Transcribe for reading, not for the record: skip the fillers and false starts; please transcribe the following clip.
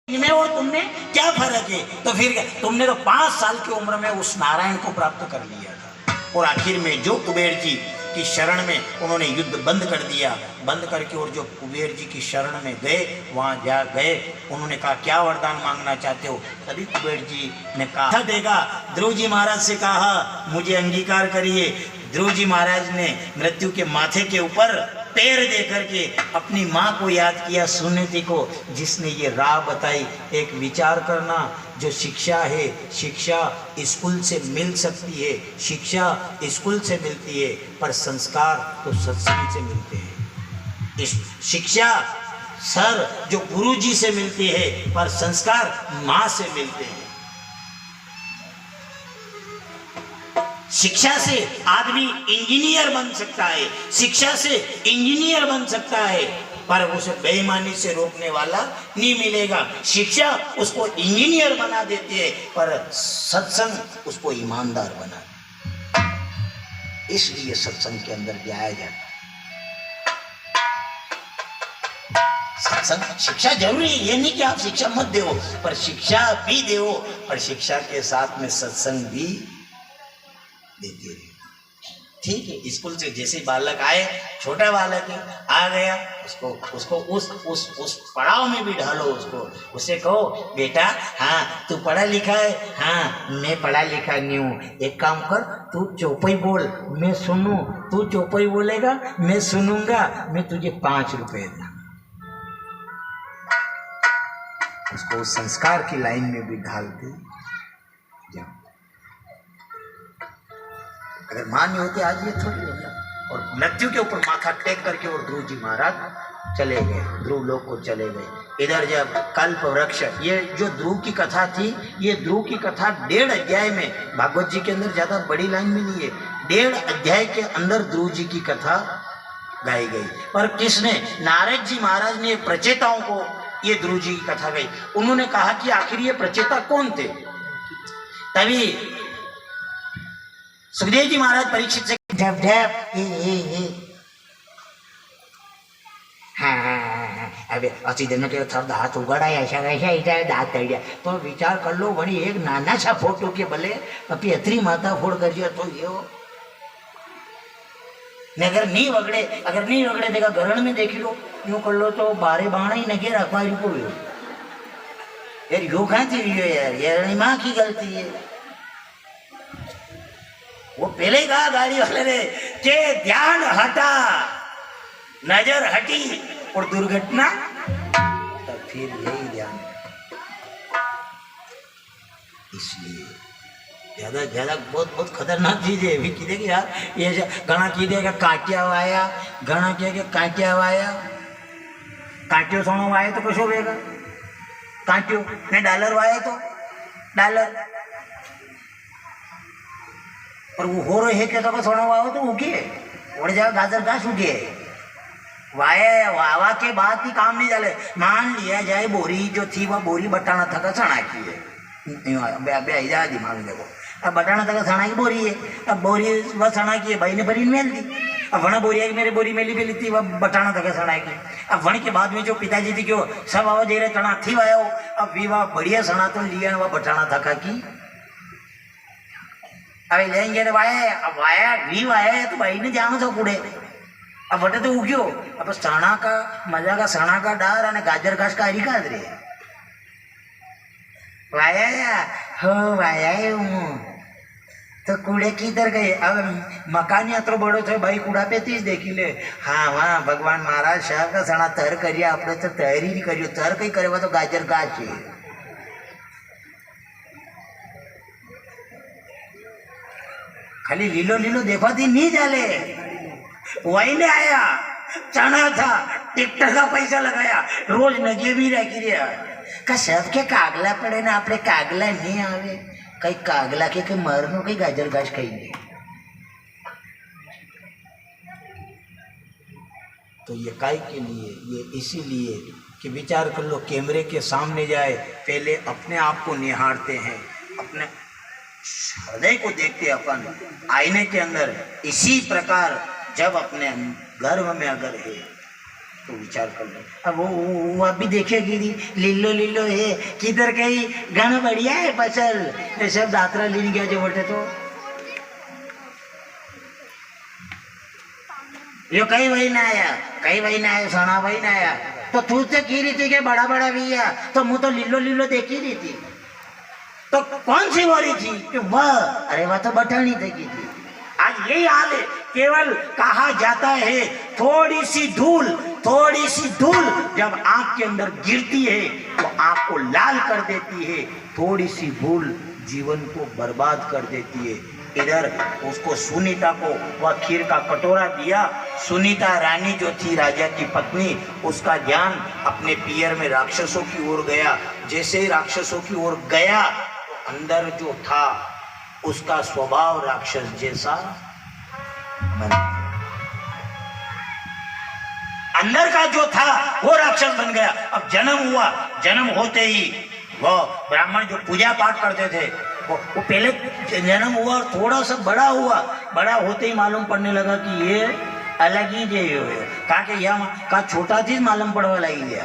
इनमें और तुमने क्या फर्क है? तो फिर क्या? तुमने तो 5 साल की उम्र में उस नारायण को प्राप्त कर लिया था। और आखिर में जो कुबेर जी की शरण में उन्होंने युद्ध बंद कर दिया, बंद करके और जो कुबेर जी की शरण में गए, वहाँ जा गए, उन्होंने कहा क्या वरदान मांगना चाहते हो? तभी कुबेर जी ने कहा देगा। ध्रुव जी महाराज से कहा मुझे अंगीकार करिए। ध्रुव जी महाराज ने मृत्यु के माथे के ऊपर पैर दे करके अपनी माँ को याद किया, सुनीति को, जिसने ये राह बताई। एक विचार करना, जो शिक्षा है, शिक्षा स्कूल से मिल सकती है, शिक्षा स्कूल से मिलती है, पर संस्कार तो सत्संग से मिलते हैं। इस शिक्षा सर जो गुरु जी से मिलती है, पर संस्कार माँ से मिलते हैं। शिक्षा से आदमी इंजीनियर बन सकता है, शिक्षा से इंजीनियर बन सकता है, पर उसे बेईमानी से रोकने वाला नहीं मिलेगा। शिक्षा उसको इंजीनियर बना देती है, पर सत्संग उसको ईमानदार बना। इसलिए सत्संग के अंदर भी आया जाता। सत्संग शिक्षा जरूरी है, ये नहीं कि आप शिक्षा मत दो, पर शिक्षा भी दो, पर शिक्षा के साथ में सत्संग भी देते रहे। ठीक है, स्कूल से जैसे बालक आए, छोटा बालक है, आ गया, उसको उस पड़ाव में भी ढालो। उससे कहो बेटा हाँ तू पढ़ा लिखा है? हाँ मैं पढ़ा लिखा नहीं हूँ। एक काम कर, तू चौपाई बोल, मैं सुनूं। तू चौपाई बोलेगा, मैं सुनूंगा, मैं तुझे 5 रुपए दूँ। उसको संस्कार की लाइन में भी ढालते जाओ। अगर मां नहीं होती आज ये थोड़ी होता। और मृत्यु के ऊपर माथा टेक करके और ध्रुव जी महाराज चले गए, ध्रुव लोक को चले गए। इधर जब कल्प वृक्ष, ये जो ध्रुव की कथा थी, ये ध्रुव की कथा 1.5 अध्याय में, भागवत जी के अंदर ज्यादा बड़ी लाइन में नहीं है, 1.5 अध्याय के अंदर ध्रुव जी की कथा गाई गई। पर किसने? नारद जी महाराज ने प्रचेताओं को ये ध्रुव जी की कथा गाई। उन्होंने कहा कि आखिर ये प्रचेता कौन थे? तभी सुखदेव जी महाराज परीक्षित से ढप ढप अबे असी दिन के थर दांत उगाड़ा ऐसा वैसा इधर दांत तड़िया। तो विचार कर लो, वही एक नाना सा फोटो के भले अपनी अतरी माथा फोड़ कर दिया तो ये अगर नहीं वगड़े देगा गरण में देख लो, यूं कर लो तो बारे बाणा ही नगे रखवा को यार, यो कहाँ थी यार, ये माँ की गलती है। वो पहले ही कहा गाड़ी वाले ने कि ध्यान हटा, नजर हटी और दुर्घटना, तब फिर यही ध्यान। इसलिए ज्यादा बहुत खतरनाक चीज है। भी की देखिए यार, ये घना की देगा काटिया वाया, घना किया काटिया वाया, काटियो सोनो वाया तो कुछ होगा, काटियो ने डॉलर वाया तो डॉलर, और वो हो रहे है क्या तो सोना वाओ तो उगे उड़ जाए, गाजर घास उगे वाया। वावा के बाद ही काम नहीं चले। मान लिया जाए बोरी जो थी वह बोरी बटाना थका सना की है, जा दिमाग में देखो, अब बटाना थका सना की बोरी है, अब बोरी वह सना की है, भाई ने भरी मेल दी। अब वना बोरी है कि मेरे बोरी मेली बेली थी, वह बटाना थका सना की। अब वण के बाद में जो पिताजी थी क्यों सब आवा दे रहे तना थी वाया, अब विवाह बढ़िया सना तो लिया वह बटाना थका की। अब लेंगे तो वाया भी वाया है तो भाई ने जानो तो कूड़े, अब बटे तो उग्यो। अब सना का मजा का सना का डार और गाजर घास का हरी का रे वाया हो वाया तो कूड़े किधर गए? अब मकान यात्रो बड़ो थे भाई, कूड़ा पे तीज देखी ले। हाँ वहाँ भगवान महाराज साहब का सना तर करिए, आपने तो तैयारी नहीं करियो, तर कहीं करे तो गाजर घास है। खाली लीलो लीलो देखा थी नहीं जाले, वही ने आया चना था, टिकट का पैसा लगाया, रोज नगे भी रखी रहा का सबके कागला पड़े ना, अपने कागला नहीं आवे, कहीं कागला के कहीं मरनो कहीं गाजर घास खाएंगे। तो ये काय के लिए? ये इसीलिए कि विचार कर लो, कैमरे के सामने जाए पहले अपने आप को निहारते हैं, अपने हृदय को देखते अपन आईने के अंदर। इसी प्रकार जब अपने गर्भ में अगर है तो विचार कर लो। अब वो अभी देखेगी लिल्लो लिल्लो है किधर कहीं घना बढ़िया है फसल ये सब दातरा लेने गया जो बोलते तो यो कई वही ना आया सोना वही ना आया तो तू से की रही थी कि बड़ा बड़ा भैया तो मुँह तो लिल्लो लिल्लो देख ही रही थी तो कौन सी हो रही थी कि वह अरे वह तो बठानी थी आज यही हाल है केवल कहा जाता है थोड़ी सी धूल जब आंख के अंदर गिरती है तो आंख को लाल कर देती है थोड़ी सी भूल जीवन को बर्बाद कर देती है। इधर उसको सुनीता को वह खीर का कटोरा दिया। सुनीता रानी जो थी राजा की पत्नी उसका ध्यान अपने पियर में राक्षसों की ओर गया। जैसे ही राक्षसों की ओर गया तो अंदर जो था उसका स्वभाव राक्षस जैसा बन गया। अंदर का जो था वो राक्षस बन गया। अब जन्म हुआ, जन्म होते ही वो ब्राह्मण जो पूजा पाठ करते थे वो पहले जन्म हुआ और थोड़ा सा बड़ा हुआ, बड़ा होते ही मालूम पड़ने लगा कि ये अलग ही जे कहा कि यह का छोटा चीज मालूम पड़वा लगी गया।